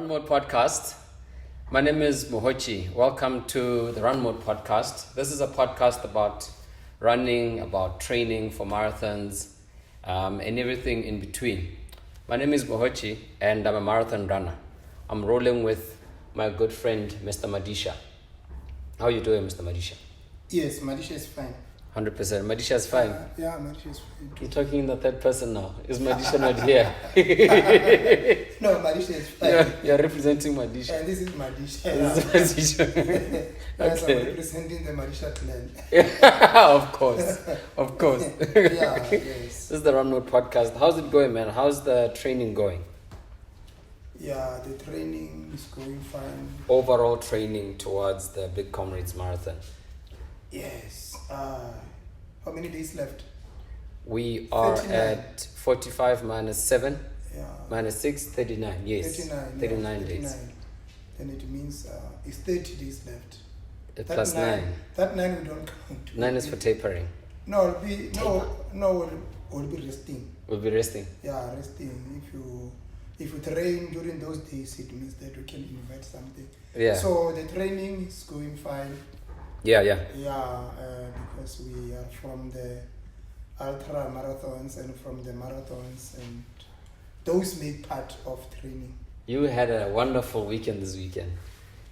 RUNMODE podcast. My name is Mohotjie. Welcome to the RUNMODE podcast. This is a podcast about running, about training for marathons, and everything in between. My name is Mohotjie, and I'm a marathon runner. I'm rolling with my good friend, Mr. Madisha. How are you doing, Mr. Madisha? Yes, Madisha is fine. 100%. Madisha is fine. Yeah, Madisha is fine. You're talking in the third person now. Is Madisha not here? No, Madisha is fine. You're representing Madisha. And this is Madisha. This is Madisha. Yes, Okay. I'm representing the Madisha clan. Of course. Yeah, yes. This is the RUNMODE podcast. How's it going, man? How's the training going? Yeah, the training is going fine. Overall training towards the big Comrades marathon. Yes. How many days left? We are 39. at 45 minus 7, Yeah. minus 6, 39. Yes. 39. 39 yeah, days. Then it means it's 30 days left. Plus 9. That 9 we don't count. 9 is for tapering. No, we'll be resting. We'll be resting. Yeah, resting. If you train during those days, it means that we can invite something. Yeah. So the training is going fine. Yeah. Yeah, because we are from the ultra marathons and from the marathons, and those make part of training. You had a wonderful weekend this weekend.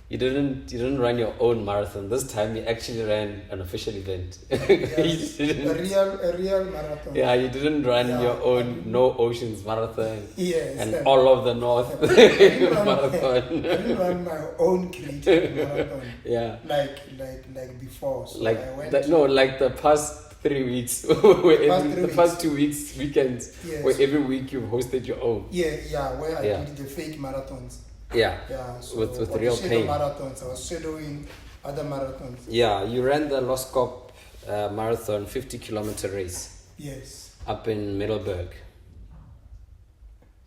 You didn't run your own marathon. This time you actually ran an official event. Yes, You didn't- a real marathon. Yeah, you didn't run Yeah, your I own didn't. No Oceans marathon Yes. and all of the North I didn't marathon. run my own creative marathon Yeah, like before. So like I went like the past 3 weeks, the past 2 weeks weekends, Yes. where every week you've hosted your own. where I Yeah. did the fake marathons. Yeah, Yeah, so with for real the shadow pain. marathons, I was shadowing other marathons. Yeah, you ran the Loskop marathon 50-kilometer race Yes. up in Middelburg.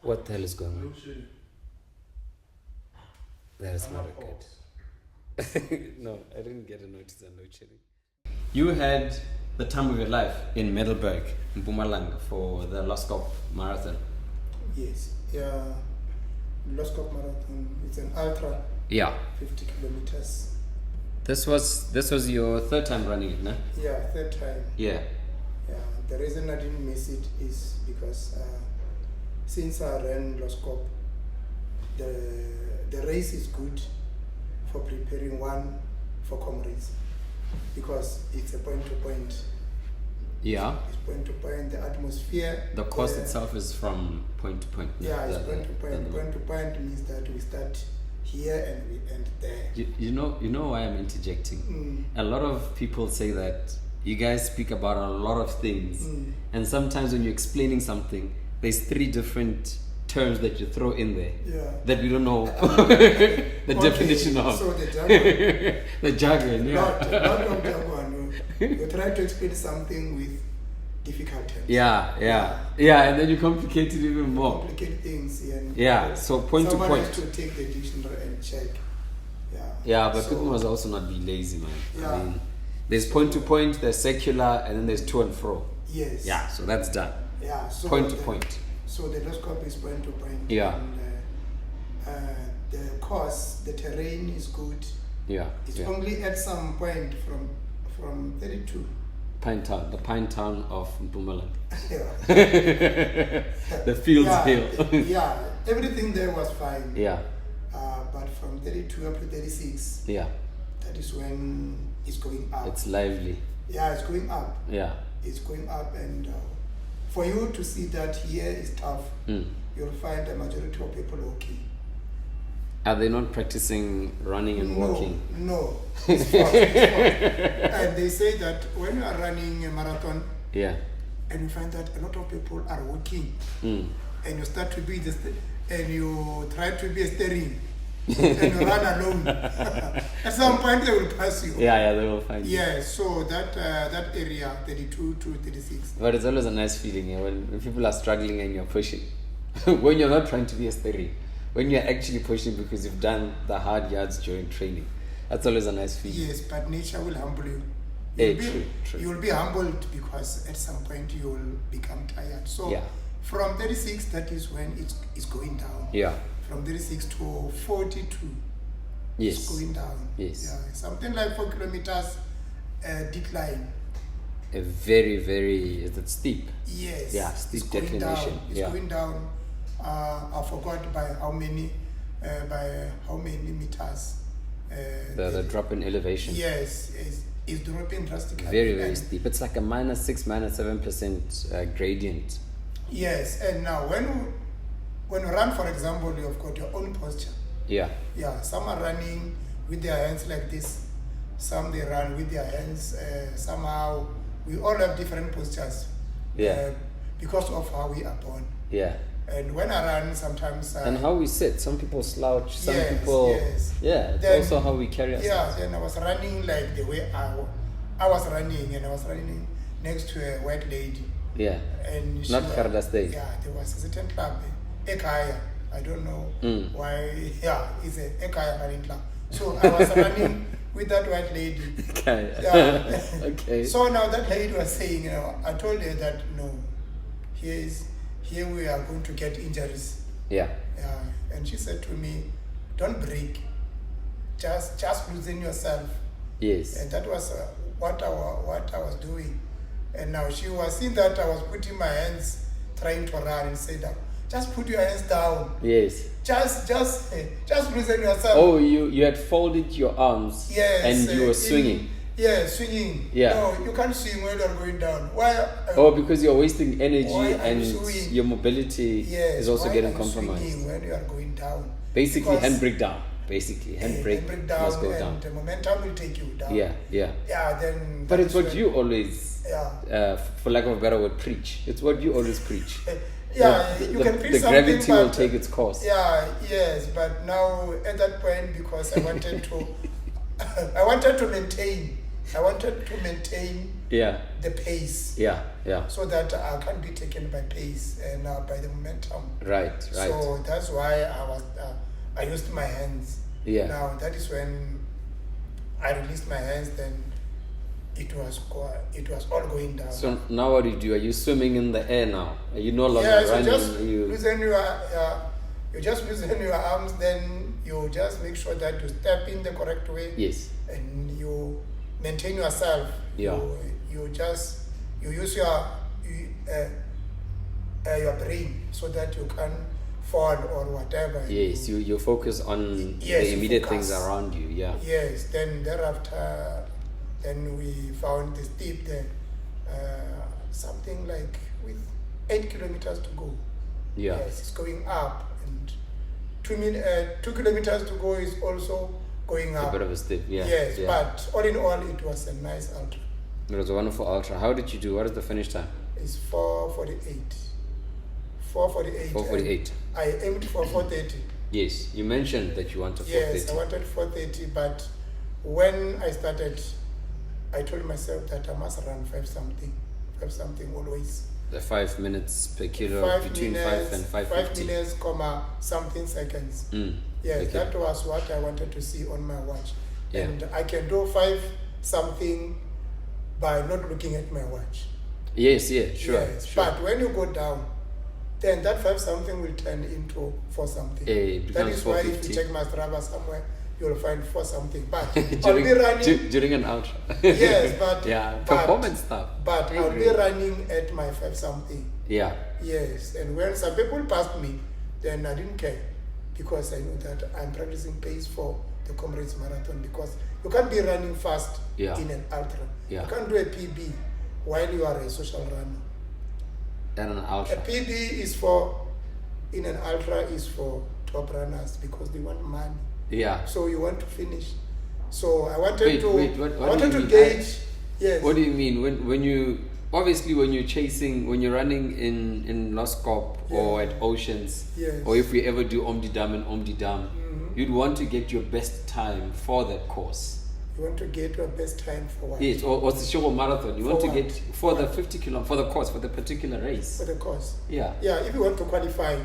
What the hell is going on? That is not good. No, I didn't get a notice on load shedding. You had the time of your life in Middelburg, in Mpumalanga, for the Loskop marathon. Yes. Yeah. Loskop marathon. It's an ultra Yeah. 50 kilometers. This was your third time running it, no? Yeah, third time. Yeah. Yeah. The reason I didn't miss it is because since I ran Loskop, the race is good for preparing one for Comrades, because it's a point to point. Yeah. It's point to point. The atmosphere. The course itself is from point to point. no? Yeah, it's The- point to point. the- Point to point means that we start here and we end there. You know why I'm interjecting? A lot of people say that you guys speak about a lot of things, and sometimes when you're explaining something, there's 3 different terms that you throw in there Yeah. that we don't know the definition of. So the jargon. The jargon, yeah. Not of jargon. You try to explain something with difficult terms. Yeah, and then you complicate it even more. Complicate things. And Yeah, so point to someone point. has to take the dictionary and check. Yeah. Yeah, but So- people must also not be lazy, man. Yeah. I mean, there's point to point, there's secular, and then there's to and fro. Yes. Yeah, so that's done. Yeah. So Point to the- point. So the Loskop is point to point. Yeah. And the course, the terrain is good. Yeah. It's yeah. only at some point from 32. Pine Town, the Pine Town of Mpumalanga. Yeah. The fields yeah, hill. yeah, everything there was fine. Yeah, But from 32 up to 36, yeah. that is when it's going up. It's lively. Yeah, it's going up. Yeah. It's going up, and for you to see that here is tough, you'll find the majority of people walking. Are they not practicing running and walking? No, it's fast, it's fast. And they say that when you are running a marathon, Yeah. and you find that a lot of people are walking, and you start to be and you try to be a steering, and you run alone. At some point they will pass you. Yeah, they will find you. Yeah, so that area, 32 to 36. But it's always a nice feeling when people are struggling and you're pushing. When you're not trying to be a steering, when you're actually pushing because you've done the hard yards during training. That's always a nice feeling. Yes, but nature will humble you. True. You will be humbled because at some point you will become tired. So Yeah. from 36, that is when it's going down. Yeah. from 36 to 42. Yes. It's going down. Yes. Yeah, something like 4 kilometers decline. A very, very, is it steep? Yes. Yeah, steep it's going declination. down. It's Yeah. going down. I forgot by how many meters. The drop in elevation. Yes, is dropping drastically. Very, very And steep. It's like a -6, -7% gradient. yes, and now when you run, for example, you've got your own posture. Yeah. Yeah, some are running with their hands like this. Some they run with their hands. Somehow we all have different postures. Yeah. Because of how we are born. Yeah. And when I run, sometimes. And how we sit. Some people slouch. Some yes, people. Yes. Yeah. It's Then- also how we carry ourselves. Yeah. Then I was running like the way I was running, and I was running next to a white lady. Yeah. And she Not was- Garda State. Yeah, there was a certain club, Ekaya. I don't know why. Yeah, it's a Ekaya running club. So I was running with that white lady. Okay. Yeah. Okay. So now that lady was saying, I told her that no, here we are going to get injuries. Yeah. Yeah, and she said to me, "Don't break, just loosen yourself." Yes. And that was what I was doing. And now she was seeing that I was putting my hands, trying to run, and said, "Just put your hands down. Yes. Just loosen yourself." Oh, you had folded your arms. Yes. And you were swinging. Swinging. Yeah. No, you can't swing when you're going down. Why? Oh, because you're wasting energy Why are and you swinging? your mobility Yes. is also why getting are you compromised. swinging when you are going down? Basically, Because- handbrake down. Basically, handbrake handbrake must go and down. the momentum will take you down. Yeah, yeah. Yeah, then. But it's that's what when- you always, Yeah. for lack of a better word, preach. It's what you always preach. Yeah, The- you the- can preach the something, gravity but will take its course. Yeah, yes, but now at that point, because I wanted to, I wanted to maintain Yeah, the pace, yeah, yeah. so that I can't be taken by pace and by the momentum. Right, right. So that's why I used my hands. Yeah. Now that is when I released my hands. Then it was all going down. So now what do you do? Are you swimming in the air now? Are you no longer Yeah, so running? just you loosen you just loosen your arms, then you just make sure that you step in the correct way. Yes. And you maintain yourself. Yeah. You use your brain so that you can fall or whatever. Yes, you focus on Yes, the you immediate focus. things around you. Yeah. Yes, then thereafter, then we found the steep there, something like with 8 kilometers to go. Yeah. Yes, it's going up, and 2 kilometers to go is also going A up. bit of a step. Yeah. Yes, yeah. but all in all, it was a nice ultra. It was a wonderful ultra. How did you do? What is the finish time? It's 4:48. 4:48. 4:48. I aimed for 4:30. Yes, you mentioned that you wanted 4:30. Yes, I wanted 4:30, but when I started, I told myself that I must run 5 something always. The 5 minutes per kilo, 5 between minutes, 5 and 5 5:50. minutes, comma something seconds. Yes, okay. that was what I wanted to see on my watch. Yeah. And I can do 5 something by not looking at my watch. Yes, yeah, sure. Yes, sure. but when you go down, then that 5 something will turn into 4 something. It That becomes is why if 4:50. you check my Strava somewhere, you'll find 4 something. But I'll during, be running. during an ultra. Yes, but yeah, but- performance stuff. But I I'll be agree. running at my 5 something. Yeah, Yes, and when some people passed me, then I didn't care, because I know that I'm practicing pace for the Comrades Marathon, because you can't be running fast Yeah. in an ultra. Yeah. You can't do a PB while you are a social runner. and an A ultra. PB in an ultra is for top runners, because they want money. Yeah. So you want to finish. So I wanted Wait, what I do wanted you to mean? gauge. Yes. What do you mean when you obviously when you're running in Loskop or Yeah. at Oceans, Yes. or if we ever do Omdidam and Omdidam, Mhm. you'd want to get your best time for that course. You want to get your best time for what? Yes, or the Shogo Marathon. You For want to what? get for the 50 kilometer for the course, for the particular race. For the course. Yeah. Yeah, if you want to qualify,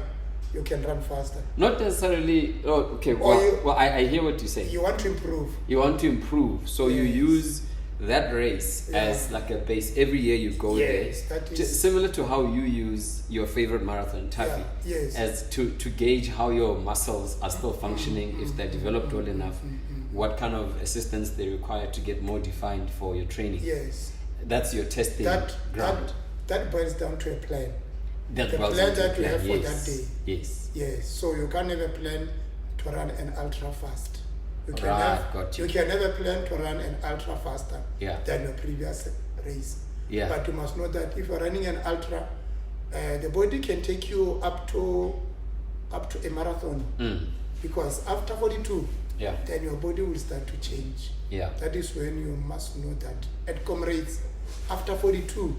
you can run faster. Not necessarily. Oh, okay. Or Well, I hear what you're saying. You want to improve. You want to improve, so you Yes. use that race as like a base. Every year you go Yes, there. that is- Just similar to how you use your favorite marathon, Taffy, yes. as to gauge how your muscles are still functioning, if they're developed well enough, what kind of assistance they require to get more defined for your training. Yes. That's your testing ground. That boils down to a plan. That the boils plan down to a that you plan. have for Yes. that day. Yes. Yes. So you can't have a plan to run an ultra fast. You can Right, got you. you can have a plan to run an ultra faster than your previous race. Yeah. But you must know that if you're running an ultra, the body can take you up to a marathon. Because after 42, then your body will start to change. Yeah. That is when you must know that at Comrades, after 42,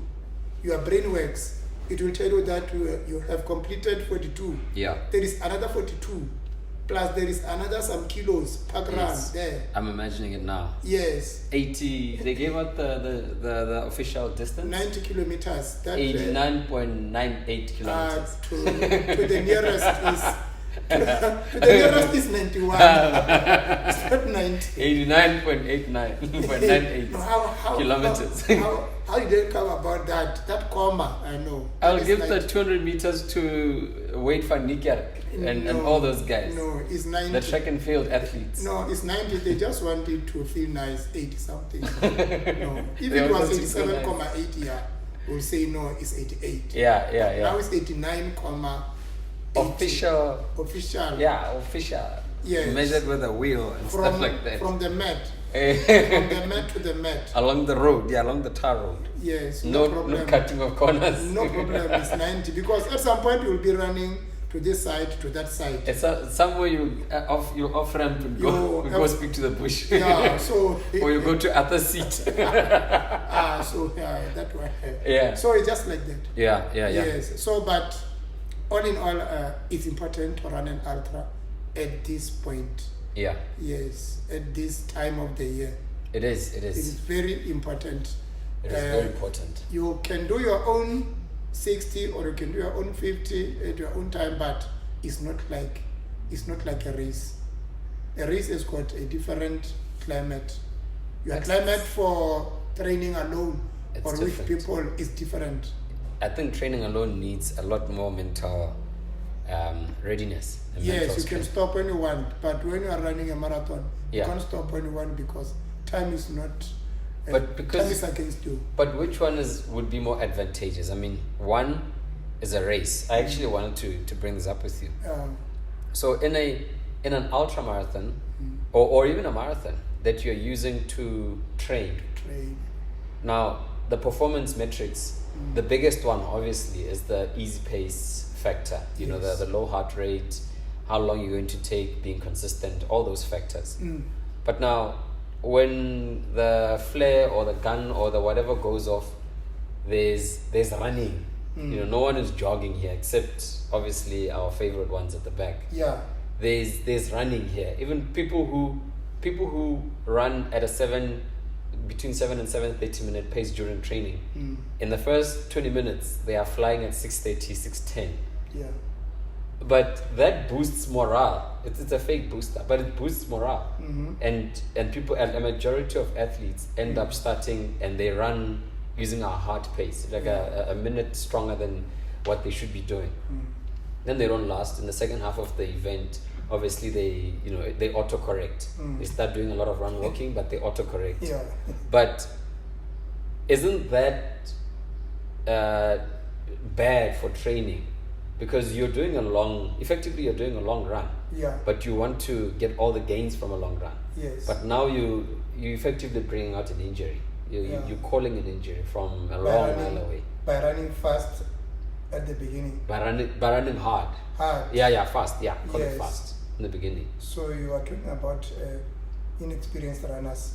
your brain works. It will tell you that you have completed 42. Yeah. There is another 42. Plus there is another some kilos per run there. I'm imagining it now. Yes. 80, they gave out the official distance? 90 kilometers. That 89.98 kilometers. To the nearest is to the nearest is 91. It's not 90. 89.98 How kilometers. How did they come about that? That comma, I know. I'll That is give 90. the 200 meters to Wade van Niekerk and all those guys. No, it's 90. The track and field athletes. No, it's 90. They just wanted to feel nice, 80 something. No. If They it was wanted to feel nice. 87,80, we'll say no, it's 88. Yeah. Now it's 89, Official. Official. Yeah, official. Yes. Measured with a wheel and stuff like that. From the mat. From the mat to the mat. Along the road, along the tar road. Yes, No problem. cutting of corners. No problem, it's 90. Because at some point you'll be running to this side, to that side. It's somewhere you off ramp and go speak to the bush. Yeah, so or you go to other seat. so that way. Yeah. So it's just like that. Yeah. Yes. So, but all in all, it's important to run an ultra at this point. Yeah. Yes, at this time of the year. It is. It is very important. It is very important. You can do your own 60 or you can do your own 50 at your own time, but it's not like a race. A race has got a different climate. Your climate for training alone or with people is different. I think training alone needs a lot more mental readiness. And Yes, mental you can strength. stop when you want, but when you are running a marathon, you can't stop when you want because time is not. Time is against you. But which one would be more advantageous? I mean, one is a race. I actually wanted to bring this up with you. So in an ultra marathon, or even a marathon that you're using to train. Now the performance metrics, the biggest one obviously is the easy pace factor. You know, the low heart rate, how long you're going to take, being consistent, all those factors. But now, when the flare or the gun or the whatever goes off, there's running. You know, no one is jogging here except obviously our favorite ones at the back. Yeah. There's running here. Even people who run at between 7 and 7:30 minute pace during training. In the first 20 minutes, they are flying at 6:30, 6:10. Yeah. But that boosts morale. It's a fake booster, but it boosts morale. And people, a majority of athletes end up starting and they run using a hard pace, like a minute stronger than what they should be doing. Then they don't last. In the second half of the event, obviously they autocorrect. They start doing a lot of run walking, but they autocorrect. Yeah. But isn't that bad for training? Because you're doing effectively you're doing a long run. Yeah. But you want to get all the gains from a long run. Yes. But now you effectively bringing out an injury. You're calling an injury from a long while away. By running fast at the beginning. By running hard. Hard. Yeah, fast. Yeah, call it Yes. fast in the beginning. So you are talking about inexperienced runners.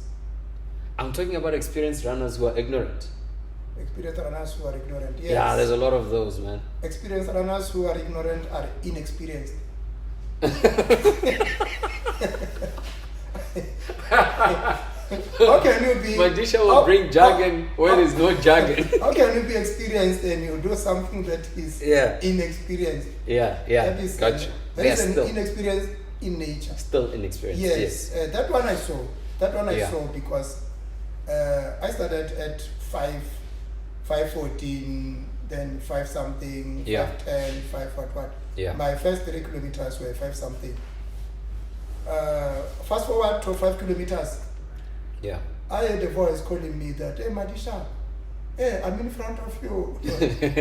I'm talking about experienced runners who are ignorant. Experienced runners who are ignorant. Yes. Yeah, there's a lot of those, man. Experienced runners who are ignorant are inexperienced. How can you be? Madisha will bring jargon where there's no jargon. How can you be experienced and you do something that is inexperienced? Yeah. That is, Gotcha. That is an inexperience in nature. Still inexperienced. Yes. That one I saw. That one I saw because I started at 5:14, then 5 something, 5:10, 5 what. Yeah. My first 3 kilometers were 5 something. Fast forward to 5 kilometers. Yeah. I had a voice calling me that, hey Madisha, hey, I'm in front of you.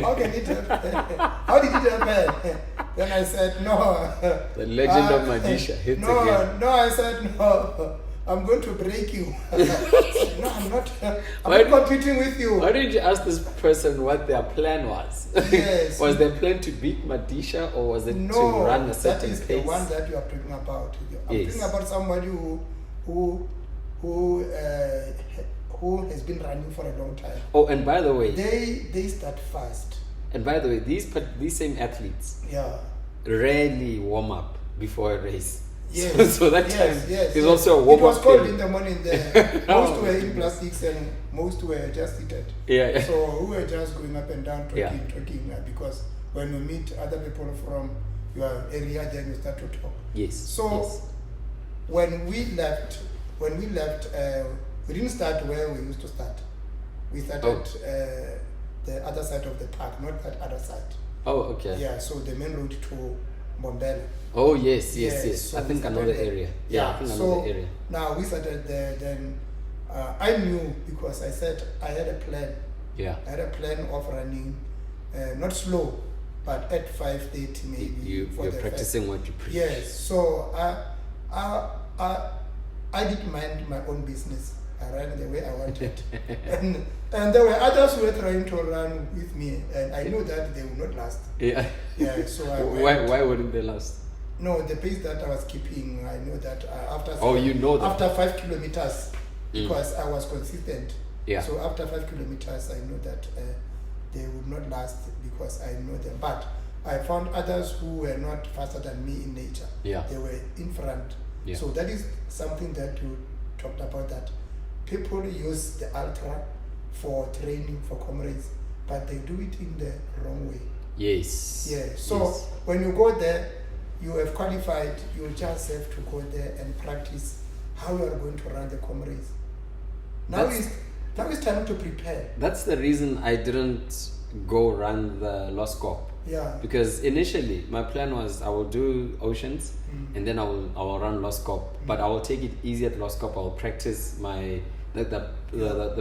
How can it happen? How did it happen? Then I said, no. The legend of Madisha hits no, again. No, I said, no. I'm going to break you. No, I'm not. I'm Why not competing with you. Why didn't you ask this person what their plan was? Yes. Was their plan to beat Madisha, or was it to run a certain pace? That is the one that you are talking about. I'm talking about somebody who has been running for a long time. Oh, and by the way, they start fast. And by the way, these same athletes rarely warm up before a race. Yes. So that time is also a warm up. It was cold in the morning there. Most were in plastics and most were just seated. Yeah. So we were just going up and down talking because when you meet other people from your area, then you start to talk. Yes. So when we left, we didn't start where we used to start. We started the other side of the park, not that other side. Oh, okay. Yeah, so the main road to Bombela. Oh, yes. So I think another area. I think another area. Now we started there, then I knew because I said I had a plan. Yeah. I had a plan of running, not slow, but at 5:30 maybe. You're practicing what you preach. Yes, so I didn't mind my own business. I ran the way I wanted. and there were others who were trying to run with me, and I knew that they would not last. Yeah. Yeah, so I why wouldn't they last? No, the pace that I was keeping, I knew that after after 5 kilometers, because I was consistent. Yeah. So after 5 kilometers, I knew that they would not last because I know them. But I found others who were not faster than me in nature. Yeah. They were in front. Yeah. So that is something that you talked about, that people use the ultra for training for comrades, but they do it in the wrong way. Yes. Yeah. So when you go there, you have qualified, you just have to go there and practice how you are going to run the comrades. Now it's time to prepare. That's the reason I didn't go run the Loskop. Yeah. Because initially my plan was I will do oceans and then I will run Loskop, but I will take it easy at Loskop. I will practice my the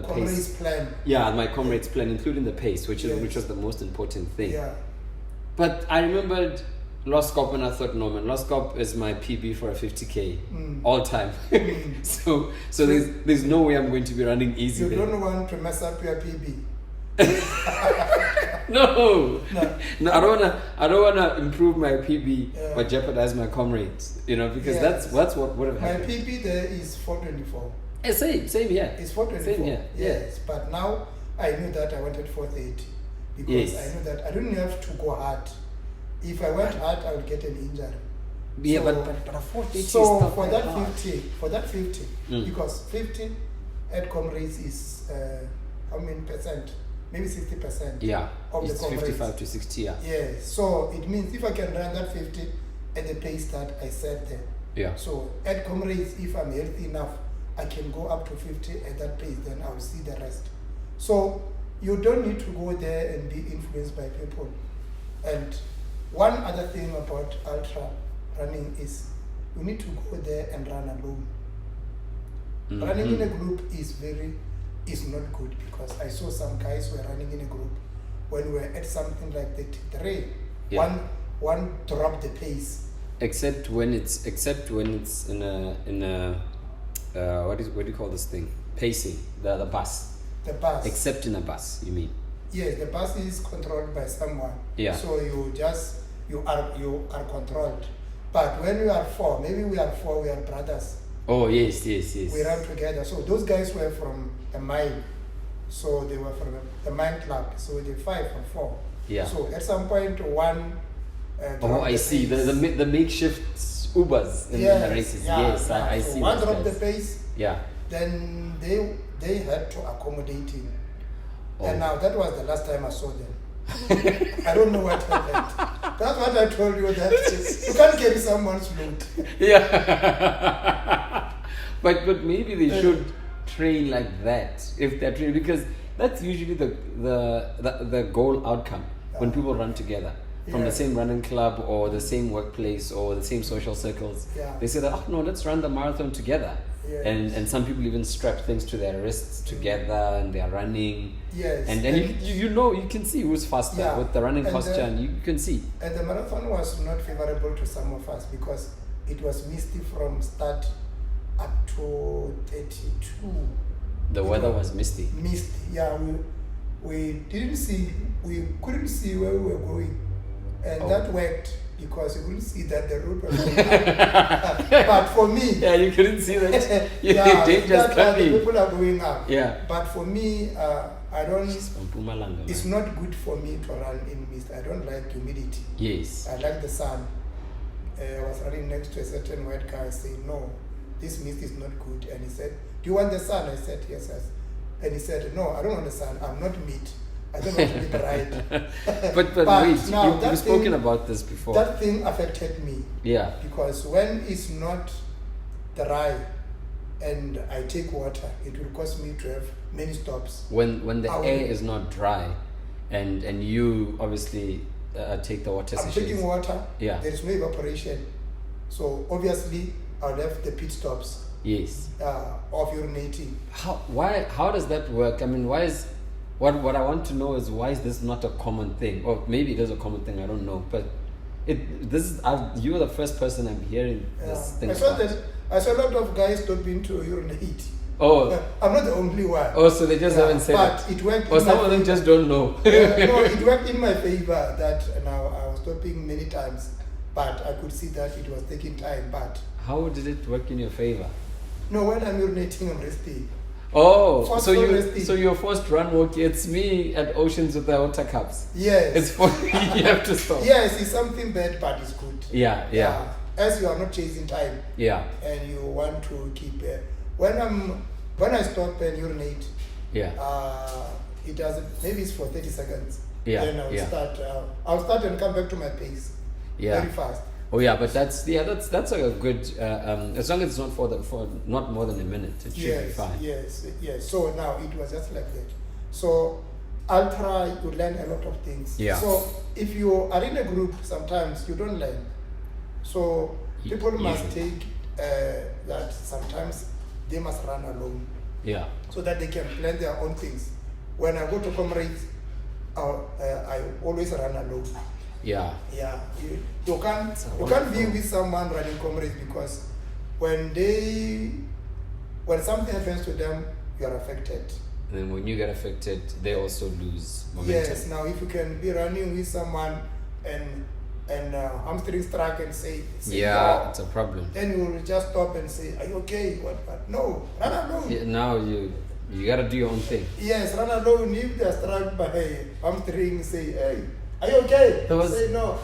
comrades pace plan. Yeah, my comrades plan, including the pace, which was the most important thing. Yeah. But I remembered Loskop and I thought, no man, Loskop is my PB for a 50k all time. so there's no way I'm going to be running easy. You there. don't want to mess up your PB. No, I don't wanna improve my PB but jeopardize my comrades. Because that's what would have happened. My PB there is 424. Same here. It's 424. Same here. Yes, but now I knew that I wanted 430 because I knew that I didn't have to go hard. If I went hard, I would get an injury. Yeah, so, but a 430 so is for that 50, because 50 at comrades is how many percent? Maybe 60%. Yeah, of it's the comrades. 55 to 60. Yeah. Yes. So it means if I can run that 50 at the pace that I set there. Yeah. So at comrades, if I'm healthy enough, I can go up to 50 at that pace. Then I'll see the rest. So you don't need to go there and be influenced by people. And one other thing about ultra running is you need to go there and run alone. Running in a group is not good, because I saw some guys who were running in a group. When we were at something like the terrain, one dropped the pace. Except when it's in a what do you call this thing? Pacing, the bus. The bus. Except in a bus, you mean? Yes, the bus is controlled by someone. Yeah. So you are controlled. But when we are four, maybe we are brothers. Oh yes. We run together. So those guys were from the mine. So they were from the mine club. So they 5 or 4. Yeah. So at some point one. I see the makeshift Ubers in the races. Yes, I see. One dropped the pace. Yeah. Then they had to accommodate him. And now that was the last time I saw them. I don't know what happened. That's what I told you, that you can't carry someone's load. Yeah. but maybe they should train like that if they're training, because that's usually the goal outcome when people run together from the same running club or the same workplace or the same social circles. They say that, oh no, let's run the marathon together. And some people even strap things to their wrists together and they are running. And you can see who's faster with the running posture, and you can see. And the marathon was not favorable to some of us because it was misty from start up to 32. The weather was misty. Misty, yeah. We couldn't see where we were going. And that worked because you couldn't see that the road was going up. But for me... Yeah, you couldn't see that. The people are going up. Yeah. But for me, I don't... It's not good for me to run in mist. I don't like humidity. Yes. I like the sun. I was running next to a certain white guy saying, no, this mist is not good. And he said, do you want the sun? I said, yes. And he said, no, I don't want the sun. I'm not meat. I don't want to be dried. but wait, you've spoken about this before. That thing affected me. Yeah. Because when it's not dry and I take water, it will cause me to have many stops. When the air is not dry and you obviously take the water I'm taking water. Yeah. There is no evaporation. So obviously I'll have the pit stops. Yes. Of urinating. How does that work? I mean, why is... What I want to know is, why is this not a common thing? Or maybe it is a common thing, I don't know. But you are the first person I'm hearing this thing I saw a lot of guys stopping to urinate. Oh. I'm not the only one. Oh, so they just haven't said but it worked. Or some of them just don't know. No, it worked in my favor that now I was stopping many times. But I could see that it was taking time. But how did it work in your favor? No, when I'm urinating, I'm resting. Oh, so your first run walk, it's me at Oceans with the water cups. Yes. It's for you have to stop. Yes, it's something bad, but it's good. Yeah. As you are not chasing time. Yeah. And you want to keep when I stop and urinate. Yeah. It doesn't. Maybe it's for 30 seconds. Yeah. Then I'll start and come back to my pace. Yeah. Very fast. Oh yeah, but that's a good as long as it's not for not more than a minute, it should be fine. Yes. So now it was just like that. So ultra, you learn a lot of things. Yeah. So if you are in a group, sometimes you don't learn. So people must take that sometimes they must run alone. Yeah. So that they can plan their own things. When I go to Comrades, I always run alone. Yeah. You can't be with someone running Comrades because when something happens to them, you are affected. And then when you get affected, they also lose momentum. Yes. Now, if you can be running with someone and hamstring struck and say no, it's a problem. Then you will just stop and say, "Are you okay?" What? No, run alone. Yeah, now you gotta do your own thing. Yes, run alone. If they are struck by hamstring, say, "Hey, are you okay?" Say no.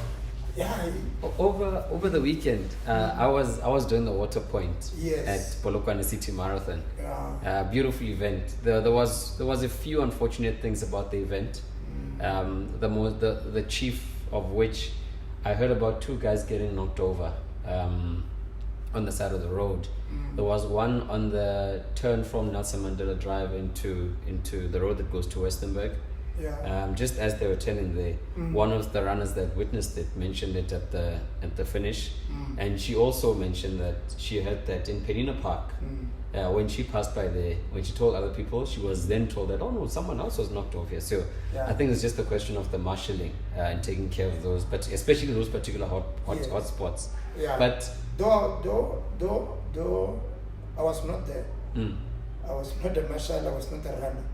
Yeah. Over the weekend, I was doing the water point at Polokwane City Marathon. Yeah. Beautiful event. There was a few unfortunate things about the event. The chief of which I heard about 2 guys getting knocked over on the side of the road. There was one on the turn from Nelson Mandela Drive into the road that goes to Westenburg. Yeah. Just as they were turning there, one of the runners that witnessed it mentioned it at the finish, and she also mentioned that she heard that in Penina Park, when she passed by there, when she told other people, she was then told that, oh no, someone else was knocked off here. So I think it's just a question of the marshalling and taking care of those, but especially those particular hot spots. Yeah. But though I was not there. I was not the marshal. I was not the runner.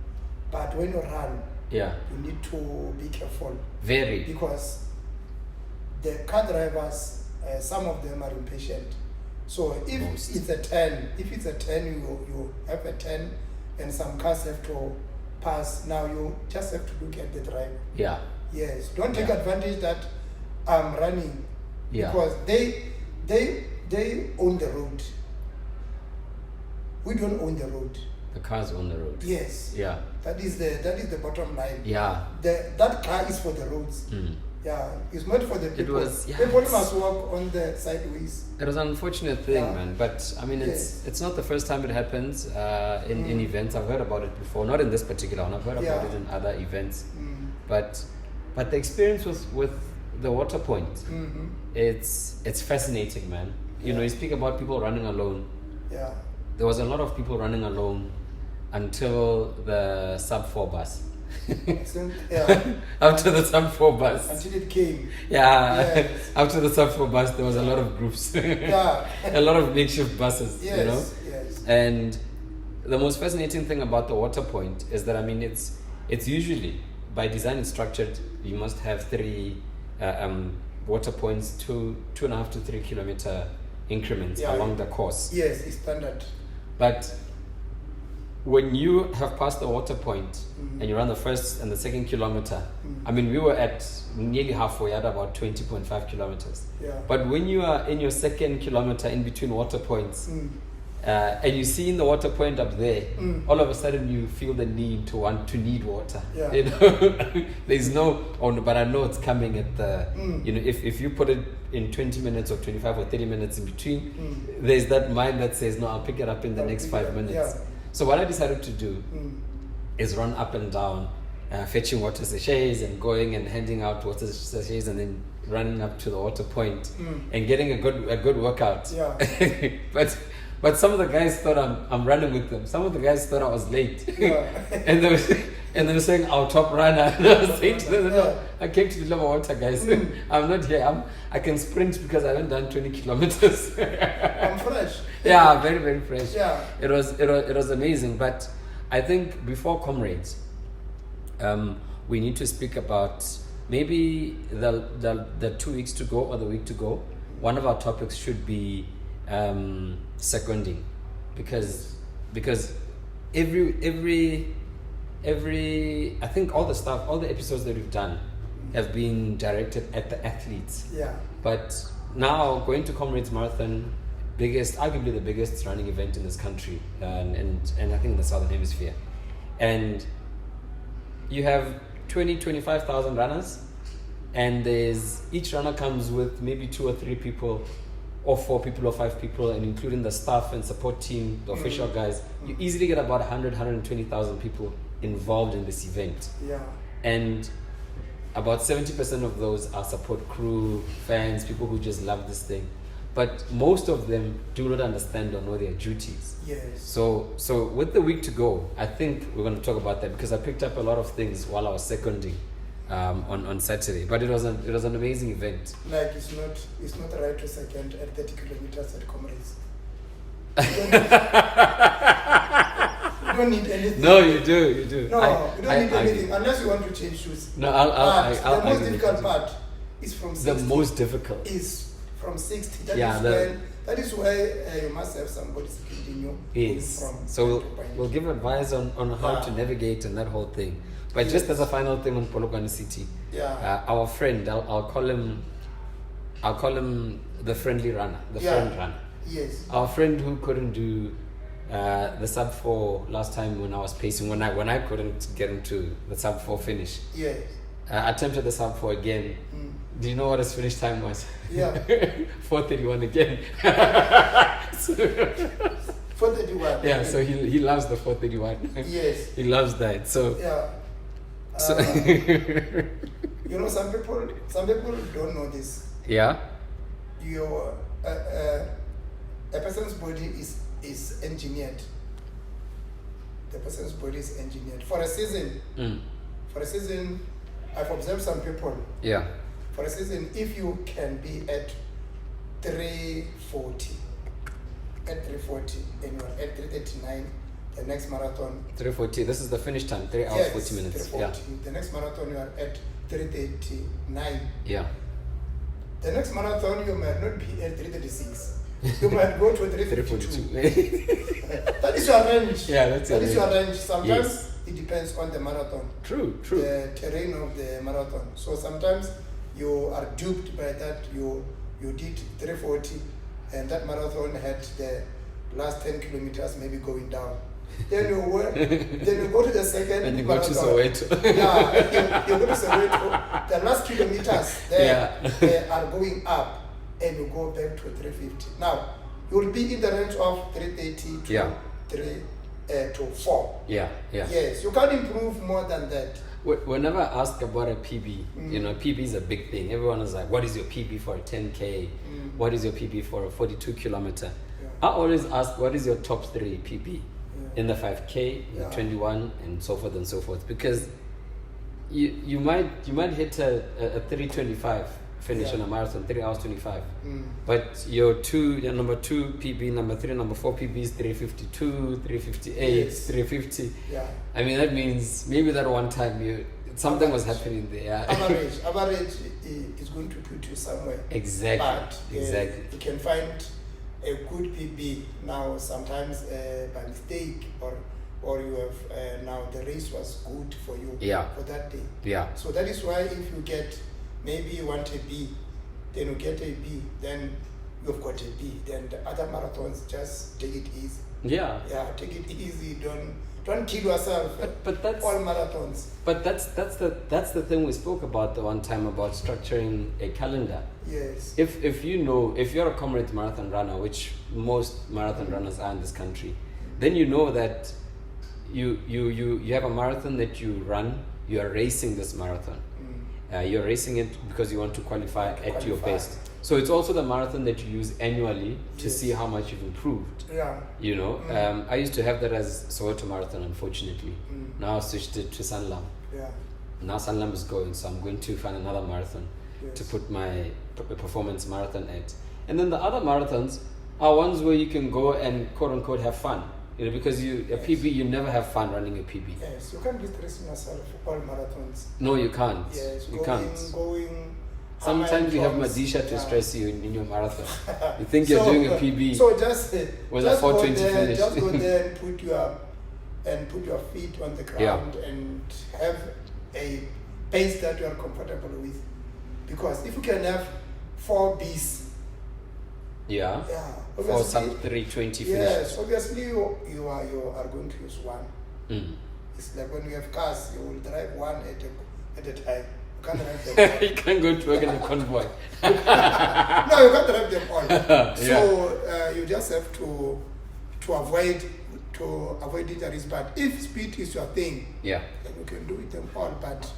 But when you run, you need to be careful. Very. Because the car drivers, some of them are impatient. So if it's a 10, you have a 10 and some cars have to pass. Now you just have to look at the driver. Yeah. Yes. Don't take advantage that I'm running. Yeah. Because they own the road. We don't own the road. The cars own the road. Yes. Yeah. That is the bottom line. Yeah. That car is for the roads. Yeah, it's not for the people. was, yeah, People it's- must walk on the sideways. It was an unfortunate thing, Yeah. man. But I mean, Yes. it's not the first time it happens in events. I've heard about it before, not in this particular one. I've heard about Yeah. it in other events. Mm. But the experience with the water point, Mm-hmm. it's fascinating, man. You know, Yeah. you speak about people running alone. Yeah. There was a lot of people running alone until the sub 4 bus. So, yeah. After the sub 4 bus. Until it came. Yeah. Yes. After the sub 4 bus, there was a lot of groups. Yeah. A lot of makeshift buses, Yes. you know? Yes. And the most fascinating thing about the water point is that, I mean, it's usually, by design and structured, you must have 3 water points, 2.5 to 3 kilometer increments Yeah. along the course. Yes, it's standard. But when you have passed the water point Mhm. and you run the first and the second kilometer, Mhm. I mean, we were at nearly halfway at about 20.5 kilometers. Yeah. But when you are in your second kilometer in between water points, Mm. and you see in the water point up there, Mm. all of a sudden you feel the need to need water. Yeah. You know, there's no, but I know it's coming at the, Mm. you know, if you put it in 20 minutes or 25 or 30 minutes in between, Mm. there's that mind that says, no, I'll pick it up in the I'll next pick 5 it up, minutes. yeah. So what I decided to do Mm. is run up and down, fetching water sachets and going and handing out water sachets and then running up to the water point Mm. and getting a good workout. Yeah. But some of the guys thought I'm running with them. Some of the guys thought I was late. Yeah. and they were saying our top runner. And I was saying to them, no, Yeah. I came to deliver water, guys. Mm. I'm not here. I can sprint because I haven't done 20 kilometers. I'm fresh. Yeah, very, very fresh. Yeah. It was amazing. But I think before Comrades, we need to speak about maybe the 2 weeks to go or the week to go. One of our topics should be seconding, because every I think all the episodes that we've done have been directed at the athletes. Yeah. But now going to Comrades Marathon, arguably the biggest running event in this country, and I think in the Southern Hemisphere, and you have 25,000 runners, and each runner comes with maybe 2 or 3 people, or 4 people or 5 people, and including the staff and support team, the official guys, you easily get about 120,000 people involved in this event. Yeah. And about 70% of those are support crew, fans, people who just love this thing. But most of them do not understand or know their duties. Yes. So with the week to go, I think we're going to talk about that, because I picked up a lot of things while I was seconding on Saturday. But it was an amazing event. Like it's not right to second at 30 kilometers at Comrades. You don't need anything. No, you do. No, you don't need anything unless you want to change shoes. No, But the most agree. difficult part is from 60. The most difficult. Is from 60. Yeah, That is why you must have somebody speaking you. Yes. From So point to point. we'll give advice on how Yeah. to navigate and that whole thing. But just as a final thing on Polokwane City, Yeah. our friend, I'll call him the friendly runner, the Yeah. friend runner. Yes. Our friend who couldn't do the sub 4 last time when I was pacing, when I couldn't get into the sub 4 finish. Yes. Attempted the sub 4 again. Mm. Do you know what his finish time was? Yeah. 4:31 again. 431. Yeah, so he loves the 4:31. Yes. He loves that. So Yeah. So You know, some people don't know this. yeah. Your a person's body is engineered. The person's body is engineered for a season. Mm. For a season, I've observed some people. Yeah. For a season, if you can be at 340, and you are at 339, the next marathon. 3:40. This is the finish time. 3 hours Yes, 40 minutes. 340. The next marathon you are at 339. Yeah. The next marathon you might not be at 336. You might go to 352. 3:42. That is your range. Yeah, that's your That is your range. Sometimes Yes. it depends on the marathon. True. The terrain of the marathon. So sometimes you are duped by that. You did 340, and that marathon had the last 10 kilometers maybe going down. then you go to the second And you go to marathon. Soweto. Yeah, you go to Soweto. The last kilometers they are going up, and you go back to 350. Now you will be in the range of 330 to 3 to 4. Yeah. Yes, you can't improve more than that. Whenever I ask about a PB, you know, PB is a big thing. Everyone is like, what is your PB for a 10K? What is your PB for a 42 kilometer? Yeah. I always ask, what is your top 3 PB in the 5K, the Yeah. 21, and so forth and so forth? Because you might hit a 325 finish on a marathon, 3 hours 25. But your number 2 PB, number 3, number 4 PB is 352, 358, Yes. 350. Yeah. I mean, that means maybe that one time something was happening there. Average is going to put you somewhere. Exactly. But Exactly. you can find a good PB now sometimes by mistake, or you have now the race was good for you for that day. Yeah. So that is why if you get, maybe you want a B, then you get a B, then you've got a B. Then the other marathons, just take it easy. Yeah. Yeah, take it easy. Don't kill yourself. But that's all marathons. But that's the thing we spoke about the one time about structuring a calendar. Yes. If you're a Comrades marathon runner, which most marathon runners are in this country, then you know that you have a marathon that you run. You are racing this marathon. You're racing it because you want to qualify at your best. So it's also the marathon that you use annually to see how much you've improved. Yeah. You know, I used to have that as Soweto Marathon, unfortunately. Now I switched it to Sanlam. Yeah. Now Sanlam is going, so I'm going to find another marathon to Yes. put my performance marathon at. And then the other marathons are ones where you can go and quote unquote have fun. You know, because a PB, you never have fun running a PB. Yes, you can't be stressing yourself for all marathons. No, you can't. Yes, you can't. Going. Sometimes you have Madisha to stress you in your marathon. You think you're doing a PB. So just with a 420 finish. Just go there and put your feet on the ground and have a pace that you are comfortable with. Because if you can have 4 Bs. Yeah. For some 320 finishes. Yes, obviously you are going to use one. It's like when you have cars, you will drive one at a time. You can't drive them all. You can't go to work in a convoy. No, you can't drive them all. So you just have to avoid injuries. But if speed is your thing, then you can do it them all. But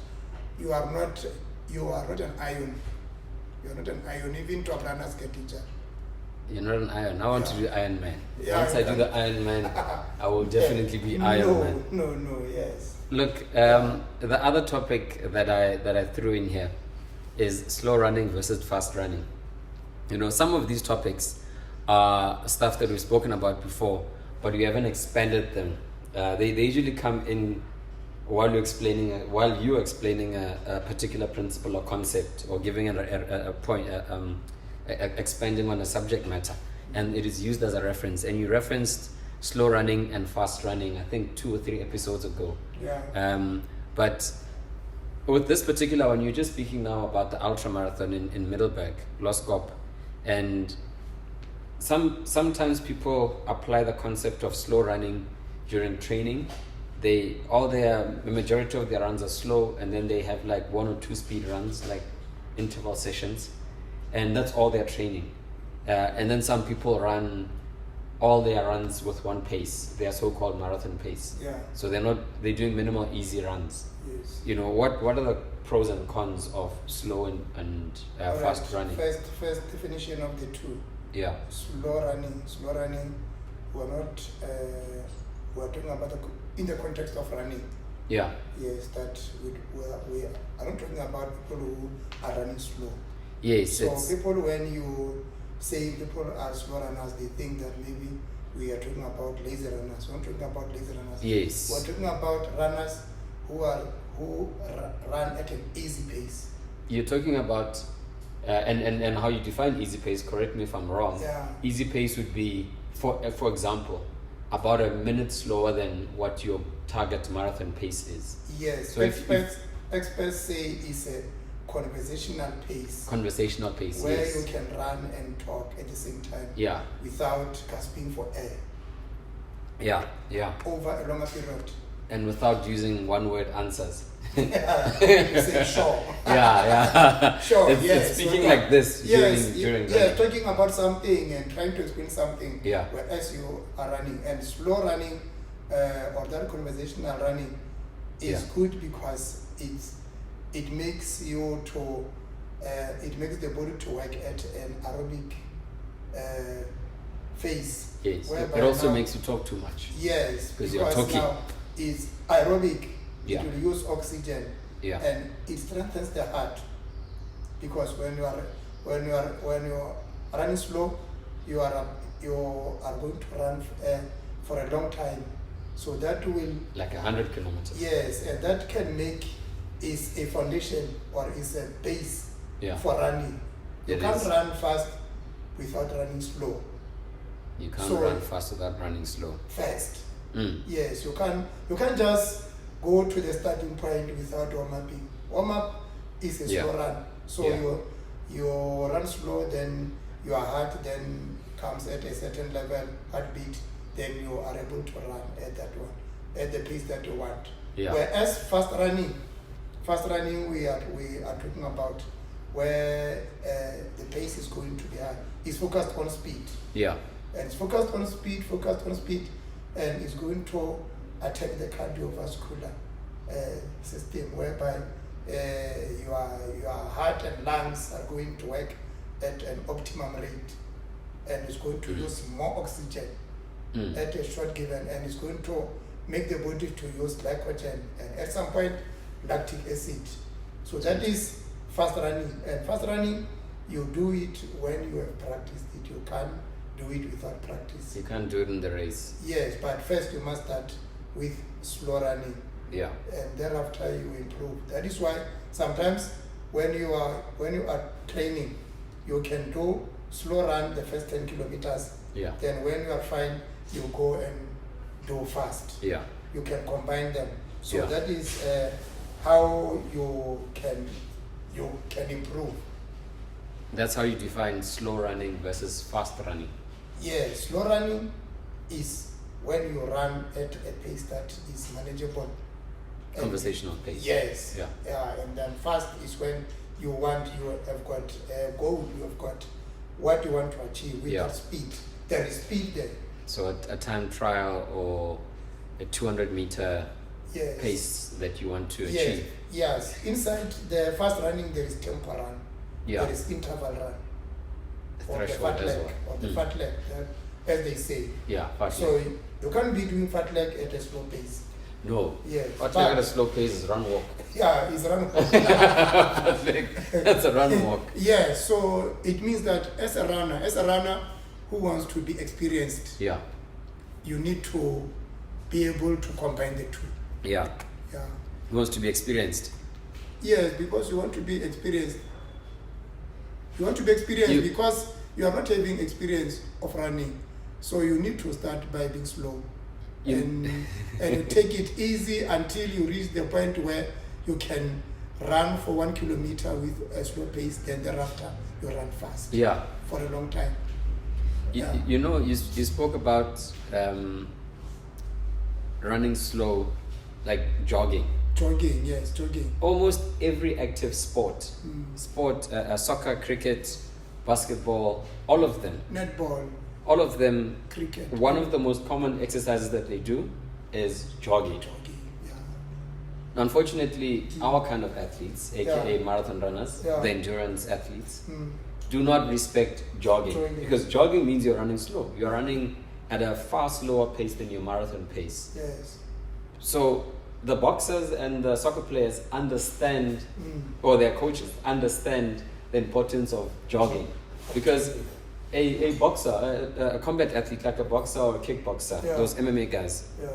you are not an iron. You are not an iron. Even top runners get injured. You're not an Iron. I want to do Iron Man. Yeah, Once I do the Iron Man, I will definitely be Iron Man. No, yes. Look, the other topic that I threw in here is slow running versus fast running. You know, some of these topics are stuff that we've spoken about before, but we haven't expanded them. They usually come in while you're explaining a particular principle or concept, or giving a point. Expanding on a subject matter, and it is used as a reference. And you referenced slow running and fast running, I think 2 or 3 episodes ago. But with this particular one, you're just speaking now about the ultra marathon in Middelburg, Loskop, and sometimes people apply the concept of slow running during training. The majority of their runs are slow, and then they have like 1 or 2 speed runs, like interval sessions. And that's all their training. And then some people run all their runs with one pace, their so-called marathon pace. So they're doing minimal easy runs. Yes. You know, what are the pros and cons of slow and fast running? First definition of the two. Slow running, we're talking about in the context of running. Yes, that we are not talking about people who are running slow. Yes. So people, when you say people are slow runners, they think that maybe we are talking about lazy runners. We're not talking about lazy runners. Yes. We're talking about runners who run at an easy pace. You're talking about and how you define easy pace. Correct me if I'm wrong. Easy pace would be, for example, about a minute slower than what your target marathon pace is. Yes. So experts say it's a conversational pace. Where you can run and talk at the same time. Without gasping for air. Yeah, yeah. over a longer period. And without using one-word answers. Yeah, you say sure. Yeah. Sure, It's yes. speaking so like this yes, during yeah, running. talking about something and trying to explain something. Yeah. Whereas you are running, and slow running or that conversational running is good because it makes you to it makes the body to work at an aerobic phase. Yes. Whereby It also now- makes you talk too much. Yes, Because you're talking. now it's aerobic. Yeah. It will use oxygen. Yeah. And it strengthens the heart, because when you are running slow, you are going to run for a long time, so that will, Like 100 kilometers. yes, and that can make is a foundation or is a base Yeah. for running. You It can't is. run fast without running slow. You can't So- run fast without running slow. Fast. Mm. Yes, you can't just go to the starting point without warm-upping. Warm-up is a Yeah. slow run. So Yeah. you run slow, then your heart then comes at a certain level, heartbeat, then you are able to run at that one, at the pace that you want. Yeah. Whereas fast running we are talking about where the pace is going to be high. It's focused on speed. Yeah. And it's focused on speed, and it's going to attack the cardiovascular system, whereby your heart and lungs are going to work at an optimum rate, and it's going to use more oxygen at a short given, and it's going to make the body to use glycogen and at some point lactic acid. So that is fast running. And fast running, you do it when you have practiced it. You can't do it without practice. You can't do it in the race. Yes, but first you must start with slow running, Yeah. and thereafter you improve. That is why sometimes when you are training, you can do slow run the first 10 kilometers. Yeah. Then when you are fine, you go and do fast. Yeah. You can combine them. So Yeah. that is how you can improve. That's how you define slow running versus fast running. Yes, slow running is when you run at a pace that is manageable. And- Conversational pace. Yes. Yeah. And then fast is when you have got a goal, you have got what you want to achieve with Yeah. that speed. There is speed there. So a time trial or a 200-meter Yes. pace that you want to Yes. achieve. Yes. Inside the fast running, there is tempo run. Yeah. There is interval run. Or the Threshold fat as leg, well. or the fat leg, as they say. Yeah. Fast So leg. you can't be doing fat leg at a slow pace. No. Yes. Fast But- leg at a slow pace is run walk. Yeah, it's run. Fast leg, that's a run walk. Yeah, so it means that as a runner who wants to be experienced, Yeah. you need to be able to combine the two. Yeah. Yeah. He wants to be experienced. Yes, because you want to be experienced. You want to be experienced You- because you are not having experience of running. So you need to start by being slow. You- And you take it easy until you reach the point where you can run for 1 kilometer with a slow pace, then thereafter you run fast Yeah. for a long time. You, Yeah. you know, you spoke about running slow, like jogging. Jogging, yes, jogging. Almost every active sport, Mm. soccer, cricket, basketball, all of them, Cricket. one of the most common exercises that they do is jogging. Jogging, yeah. Unfortunately, our kind of athletes, aka marathon runners, Yeah. the endurance athletes, Mm. do not respect jogging. Jogging. Because jogging means you're running slow. You're running at a far slower pace than your marathon pace. Yes. So the boxers and the soccer players understand, Mm. or their coaches understand the importance of jogging. Because a boxer, a combat athlete like a boxer or a kickboxer, Yeah. those MMA guys, Yeah.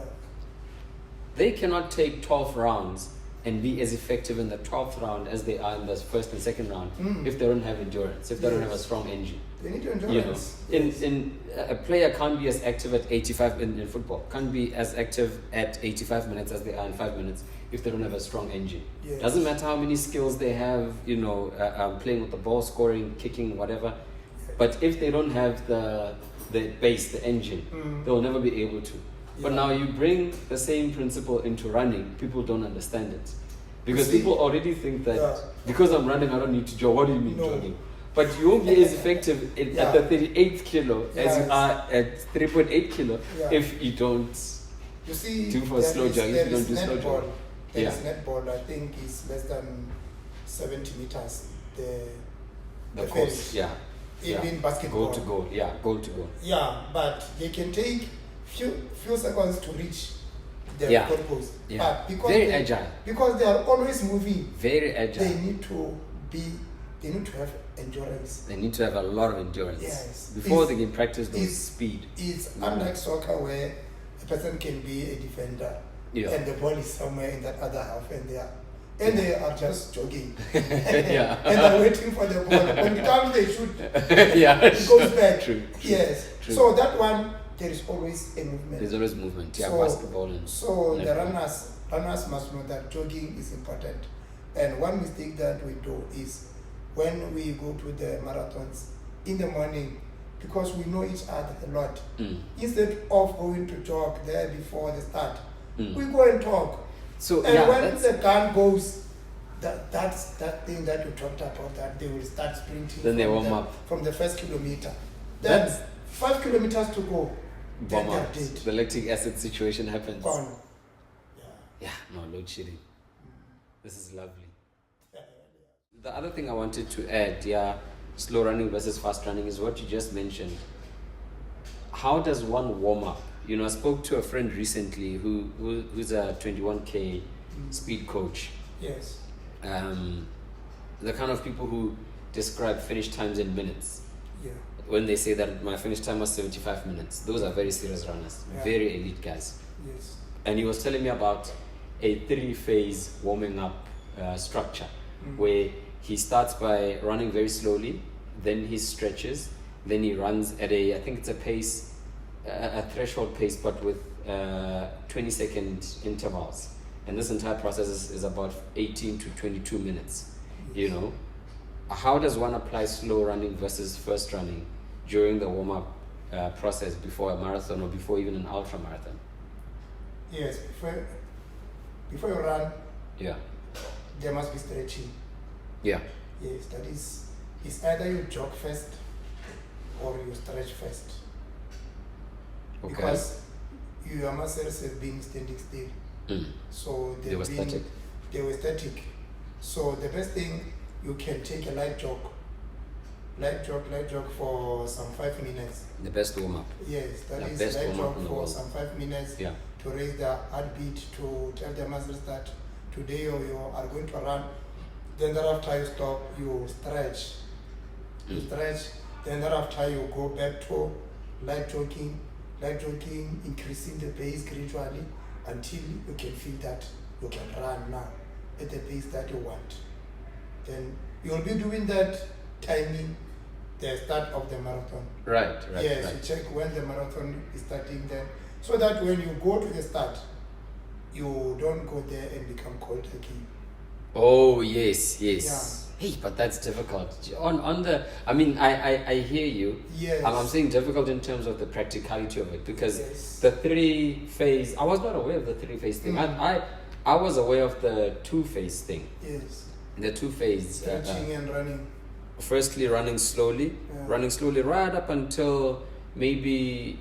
they cannot take 12 rounds and be as effective in the 12th round as they are in the first and second round Mm. if they don't have endurance, if they don't have a Yes. strong engine. They need You know, endurance. in a player can't be as active at 85 in football, can't be as active at 85 minutes as they are in 5 minutes if they don't have a strong engine. Yes. Doesn't matter how many skills they have, playing with the ball, scoring, kicking, whatever. But if they don't have the base, the engine, Mm. they'll never be able to. But Yeah. now you bring the same principle into running, people don't understand it. Because See, people already think that yeah. because I'm running, I don't need to jog. What do you mean No. jogging? But you won't be as effective Yeah. at the 38th kilo as you Yes. are at 3.8 kilo Yeah. if you don't. You see, Do for there slow is- jog, if there you don't is do slow netball. jog. There Yeah. is netball, I think is less than 70 meters. The the course, finish. yeah. Even basketball. Goal to goal, yeah, goal to goal. Yeah, but they can take few seconds to reach the Yeah. goal post. Yeah. But because Very they, agile. because they are always moving, Very agile. they need to have endurance. They need to have a lot of endurance. Yes. Before It's- they can practice those it's- speed. It's No. unlike soccer where a person can be a defender Yeah. and the ball is somewhere in that other half and they are just jogging. Yeah. And they're waiting for the ball. When it comes they shoot, Yeah. it goes back. True. Yes. True. So that one there is always a movement. There's always movement. Yeah, So- basketball and So the netball. runners must know that jogging is important. And one mistake that we do is when we go to the marathons in the morning, because we know each other a lot, instead of going to jog there before the start, we go and talk. So And yeah, when that's, the gun goes, that's that thing that you talked about, that they will start sprinting. Then they from warm the, up. from the first kilometer. Then That's- 5 kilometers to go. Then bomb they're out. dead. The lactic acid situation happens. Gone. Yeah. Yeah, no load shedding. This is lovely. The other thing I wanted to add, yeah, slow running versus fast running is what you just mentioned. How does one warm up? You know, I spoke to a friend recently who's a 21K speed coach. Yes. The kind of people who describe finish times in minutes. Yeah. When they say that my finish time was 75 minutes, those are very serious runners, Yeah. very elite guys. Yes. And he was telling me about a 3-phase warming up structure where he starts by running very slowly, then he stretches, then he runs at I think it's a pace, a threshold pace, but with 20-second intervals. And this entire process is about 18 to 22 minutes, you know. How does one apply slow running versus fast running during the warm-up process before a marathon or before even an ultra marathon? Yes. Before you run, Yeah. there must be stretching. Yeah. Yes, that is, it's either you jog first or you stretch first. Okay. Because your muscles have been standing still. So They were static. They were static. So the best thing, you can take a light jog for some 5 minutes. The best warm-up. Yes, that The is best light warm-up jog in the for world. some 5 minutes Yeah. to raise the heartbeat, to tell the muscles that today you are going to run. Then thereafter you stop, you stretch. You stretch, then thereafter you go back to light jogging, increasing the pace gradually until you can feel that you can run now at the pace that you want. Then you'll be doing that timing the start of the marathon. Right. Yes, right. you check when the marathon is starting then, so that when you go to the start, you don't go there and become cold again. Oh yes. Hey, but that's difficult. On the, I mean, I hear you. Yes. I'm saying difficult in terms of the practicality of it because Yes. the 3-phase. I was not aware of the 3-phase thing. I was aware of the 2-phase thing. Yes. The 2-phase. Stretching and running. Firstly, running slowly right up until maybe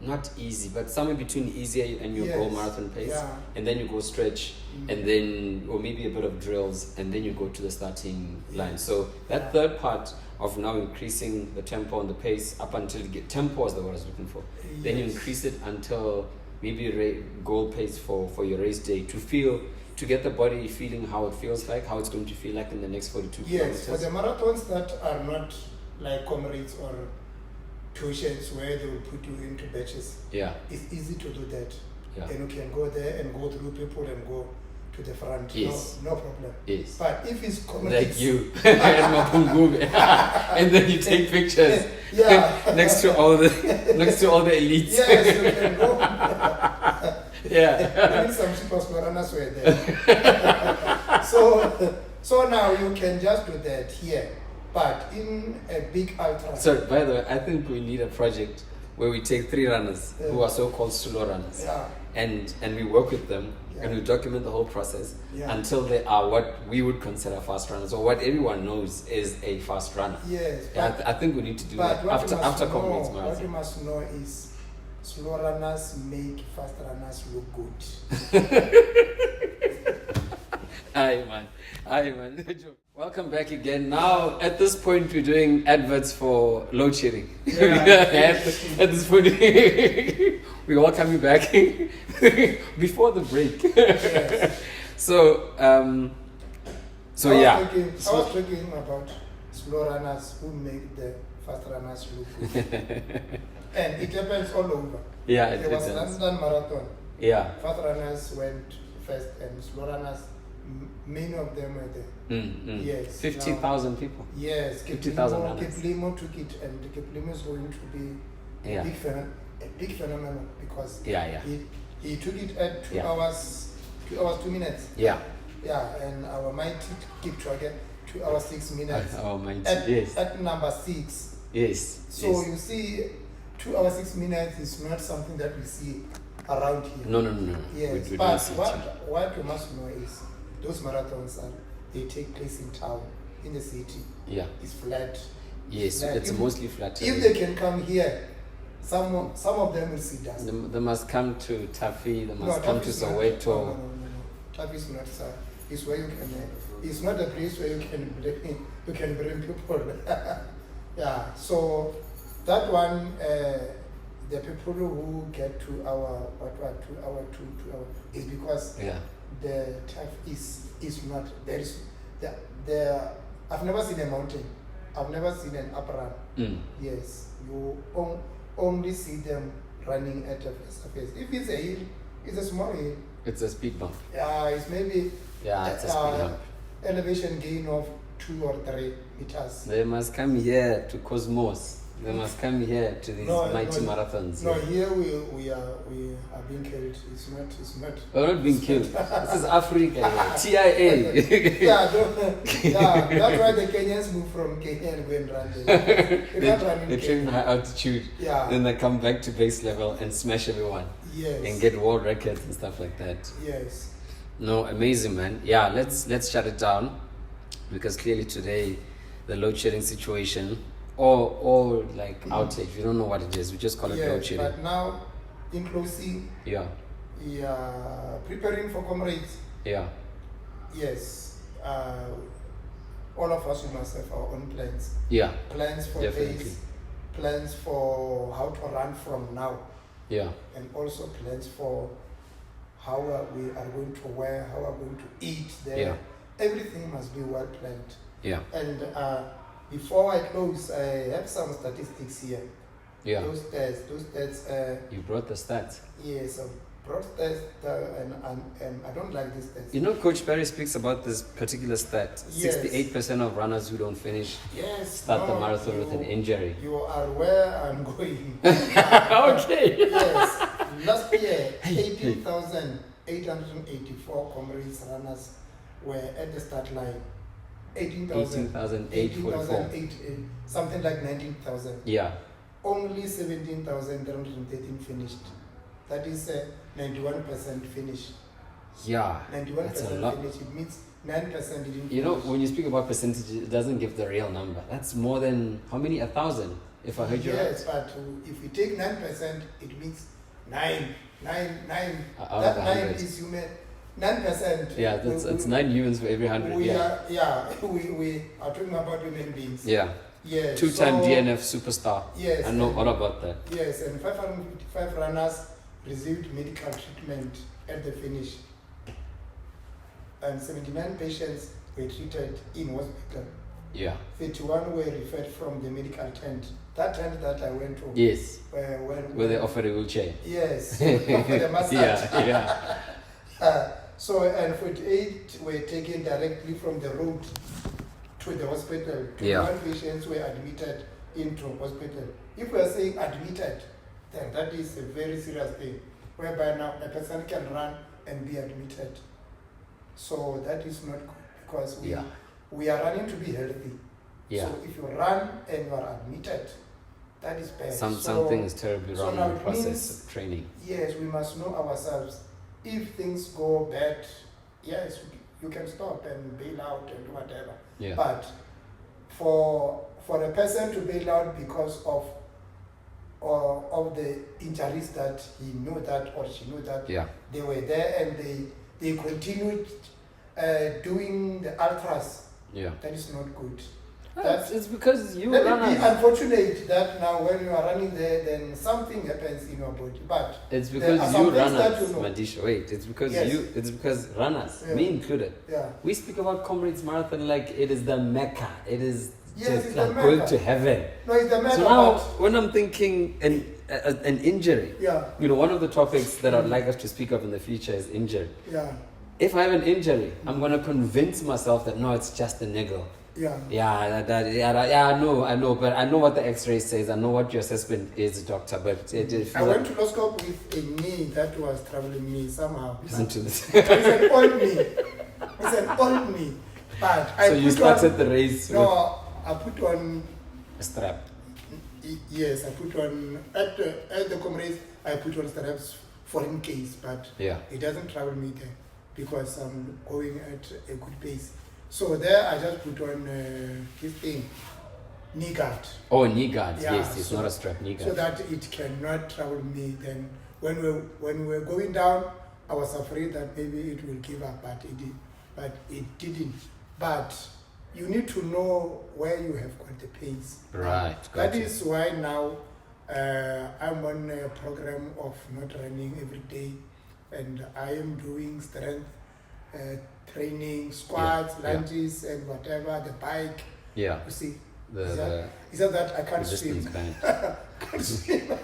not easy, but somewhere between easy and your goal Yes. marathon pace, Yeah. and then you go stretch, and then or maybe a bit of drills, and then you go to the starting line. So that third part of now increasing the tempo and the pace up until you get tempo is the word I was looking for. Then you Yes. increase it until maybe goal pace for your race day to get the body feeling how it feels like, how it's going to feel like in the next 42 Yes, for kilometers. the marathons that are not like Comrades or tuitions where they will put you into batches, Yeah. it's easy to do that. Yeah. And you can go there and go through people and go to the front. Yes. No problem. Yes. But if it's Comrades, Like you and Mapungube. And then you take pictures yeah. next to all the elites. Yes, you can go. Yeah. Even some super slow runners were there. So now you can just do that here. But in a big ultra, So by the way, I think we need a project where we take 3 runners who are so-called slow runners, and we work with them and we document the whole process until they are what we would consider fast runners, or what everyone knows is a fast runner. Yes. I think we need to do that after Comrades Marathon. What you must know is slow runners make fast runners look good. Aye man. Welcome back again. Now, at this point, we're doing adverts for load shedding. At this point, we're all coming back before the break. Yes. So I was talking about slow runners who make the fast runners look good. And it happens all over. Yeah, there was London Marathon. Yeah. Fast runners went first and slow runners, many of them were there. Yes. 50,000 people. Yes. 50,000 runners. Keplimo took it, and Keplimo is going to be a big phenomenon because he took it at 2 hours, 2 minutes. Yeah. Yeah, and our mighty Kipchoge, 2 hours 6 minutes. Our mighty, at number 6. Yes. So you see, 2 hours 6 minutes is not something that we see around here. No. Yes, but what you must know is those marathons they take place in town, in the city. Yeah. It's flat. Yes, it's mostly flat. If they can come here, some of them will see dust. They must come to Tafi, they must come to Soweto. No. Tafi is not, sir. It's where you can. It's not a place where you can bring people. Yeah. So that one, the people who get to our 2 hour is because the Tafi is not there. Is there? I've never seen a mountain. I've never seen an up run. Yes, you only see them running at a surface. If it's a hill, it's a small hill. It's a speed bump. Yeah, it's maybe it's a speed bump. Elevation gain of 2 or 3 meters. They must come here to Cosmos. They must come here to these mighty marathons. No, here we are being killed. It's not. We're not being killed. This is Africa. TIA. That's why the Kenyans move from Kenya and go and run there. They train high altitude. Yeah. Then they come back to base level and smash everyone. Yes. And get world records and stuff like that. Yes. No, amazing, man. Yeah, let's shut it down, because clearly today the load shedding situation or like outage, we don't know what it is. We just call it load shedding. But now, in closing, preparing for Comrades. Yeah. Yes. All of us, we must have our own plans. Yeah. Plans for pace, plans for how to run from now. Yeah. And also plans for how we are going to wear, how we are going to eat there. Yeah. Everything must be well planned. Yeah. And before I close, I have some statistics here. Yeah. Those stats. You brought the stats. Yes, I brought stats, and I don't like these stats. You know, Coach Barry speaks about this particular stat. 68% of runners who don't finish start the marathon with an injury. You are where I'm going. Okay. Yes. Last year, 18,884 Comrades runners were at the start line. 18,844. Something like 19,000. Yeah. Only 17,313 finished. That is 91% finish. Yeah. 91% finish. It means 9% didn't finish. You know, when you speak about percentage, it doesn't give the real number. That's more than, how many? 1,000, if I heard you right. Yes, but if we take 9%, it means 9. Out that of 9 100. is human. 9%. Yeah, it's 9 humans for every 100. We are talking about human beings. Yeah. Yes. 2-time DNF superstar. Yes. I know all about that. Yes, and 555 runners received medical treatment at the finish. And 79 patients were treated in hospital. Yeah. 31 were referred from the medical tent. That tent that I went to. Yes. Where they offered a wheelchair. Yes. For the massage. Yeah. So, and 48 were taken directly from the road to the hospital. 21 patients were admitted into hospital. If we are saying admitted, then that is a very serious thing, whereby now a person can run and be admitted. So that is not good, because we are running to be healthy. Yeah. So if you run and you are admitted, that is bad. Something is terribly wrong now in the it process means- of training. Yes, we must know ourselves. If things go bad, yes, you can stop and bail out and whatever. Yeah. But for a person to bail out because of the injuries that he knew that or she knew that Yeah. they were there and they continued doing the ultras, Yeah. that is not good. It's because you Let it be runners. unfortunate that now when you are running there, then something happens in your body. But It's there because are some you things that runners, you know. Madisha. Wait, it's because Yes. It's because runners, Yeah. me included. yeah, We speak about Comrades Marathon like it is the Mecca. It is Yes, just it's like the going Mecca. to heaven. no, it's the matter. So now, but when I'm thinking an injury, yeah, one of the topics that I'd like us to speak of in the future is injury. yeah, If I have an injury, I'm gonna convince myself that no, it's just a niggle. yeah. I know, but I know what the X-ray says. I know what your assessment is, doctor. But I went to Loskop with a knee that was troubling me somehow. listen to this. It's an old knee. It's an old knee. But So you started the race with No, I put on. a strap. Yes, I put on at the Comrades. I put on straps for in case, but Yeah. it doesn't trouble me there because I'm going at a good pace. So there, I just put on this thing, knee guard, Oh, knee guard. Yeah, Yes, it's so- not a strap. Knee so guard. that it cannot trouble me. Then when we were going down, I was afraid that maybe it will give up, but it didn't. But you need to know where you have got the pains. Right. That Gotcha. is why now I'm on a program of not running every day, and I am doing strength training, squats, Yeah, yeah. lunges, and whatever, the bike. Yeah. You see, The is that I can't resistance swim. band. Can't swim.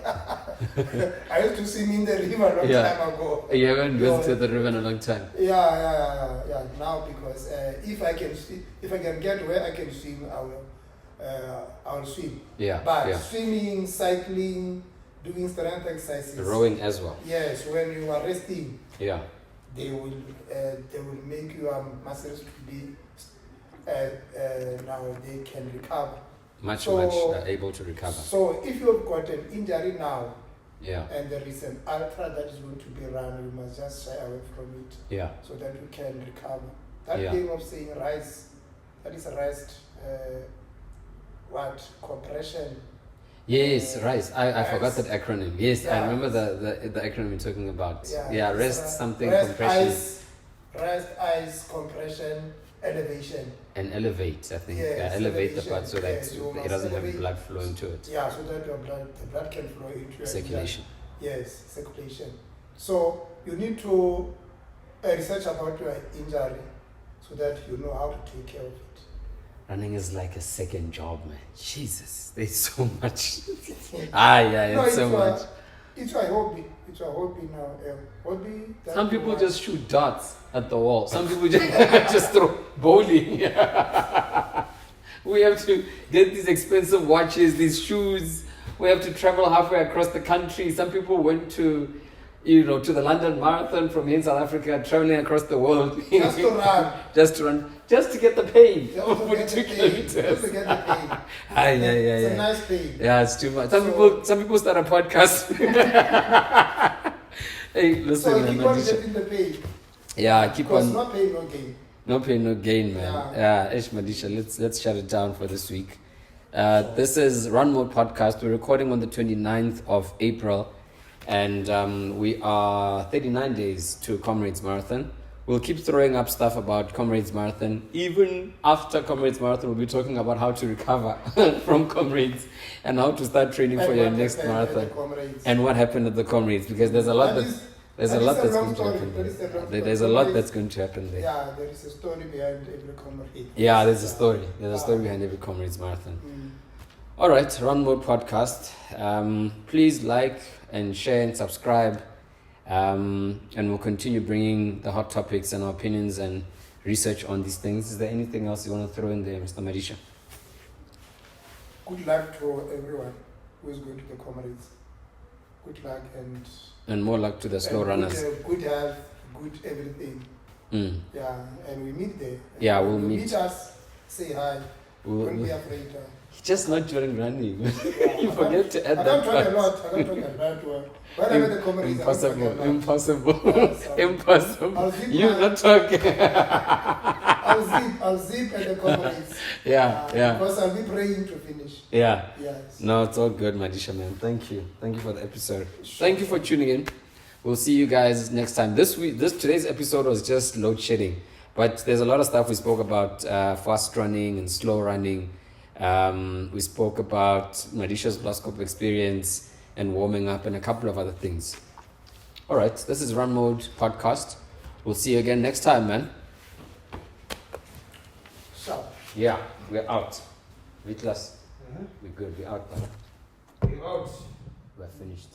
I used to swim in the river a long Yeah. time ago. You haven't visited the river in a long time. Yeah. Now because if I can get where I can swim, I will swim. Yeah. But Yeah. swimming, cycling, doing strength exercises. Rowing as well. Yes, when you are resting, Yeah. they will make your muscles to be now they can recover. Much able to recover. So if you have got an injury now Yeah. and there is an ultra that is going to be run, you must just shy away from it Yeah. so that you can recover. That Yeah. game of saying rise, that is rest. Compression. Yes, right. I forgot that acronym. Yes, I Yeah. remember the acronym you're talking about. Yeah, Yeah, it's, rest something rest, compression rest, ice, compression, elevation. and elevate. I think Yes, elevate the elevation. part so that Yes, you it must doesn't have elevate. blood flow into it. Yeah, so that the blood can flow into your Circulation. Yes, circulation. So you need to research about your injury so that you know how to take care of it. Running is like a second job, man. Jesus, there's so much. It's so much. It's a hobby. It's a hobby now. Hobby. that Some you people want. just shoot darts at the wall. Some people just just throw bowling. We have to get these expensive watches, these shoes. We have to travel halfway across the country. Some people went to the London Marathon from here in South Africa, traveling across the world. Just to run. Just to get the pain. Just to get the pain. Just to get the pain. It's a nice pain. Yeah, it's too much. Some people start a podcast. Hey, listen, So man, keep on Madisha. getting the pain. Yeah, keep Because on. no pain, no gain. No pain, no gain, man. Yeah, Madisha, let's shut it down for this week. This is RUNMODE podcast. We're recording on the 29th of April, and we are 39 days to Comrades Marathon. We'll keep throwing up stuff about Comrades Marathon. Even after Comrades Marathon, we'll be talking about how to recover from Comrades and how to start training for And your what next happened at the marathon. Comrades. And what happened at the Comrades, because there's a lot that's a going long to story. happen That is a there. long There's a story. lot that's going to happen there. Yeah, there is a story behind every Comrade. Yeah, there's a story. There's a story behind every Comrades Marathon. All right, RUNMODE podcast. Please like and share and subscribe. And we'll continue bringing the hot topics and our opinions and research on these things. Is there anything else you want to throw in there, Mr. Madisha? Good luck to everyone who is going to the Comrades. Good luck And more luck to the slow and runners. Good health, good everything. Mm. Yeah, and we meet there. Yeah, And we'll you meet. meet us, say hi. Don't be afraid. Just not during running. Yeah, You forget to add I that don't talk part. a lot. I don't talk a lot. When I'm at the Comrades, Impossible. Impossible. Yes, Impossible. I'll zip You're my- not talking. I'll zip at the Comrades. Yeah. Because I'll be praying to finish. Yeah. Yes. No, it's all good, Madisha, man. Thank you. Thank you for the episode. Sure. Thank you for tuning in. We'll see you guys next time. Today's episode was just load shedding, but there's a lot of stuff we spoke about: fast running and slow running. We spoke about Madisha's Loskop experience and warming up and a couple of other things. All right, this is Run Mode Podcast. We'll see you again next time, man. So. Yeah, we're out. We're good. We're out, man. We're out. We're finished.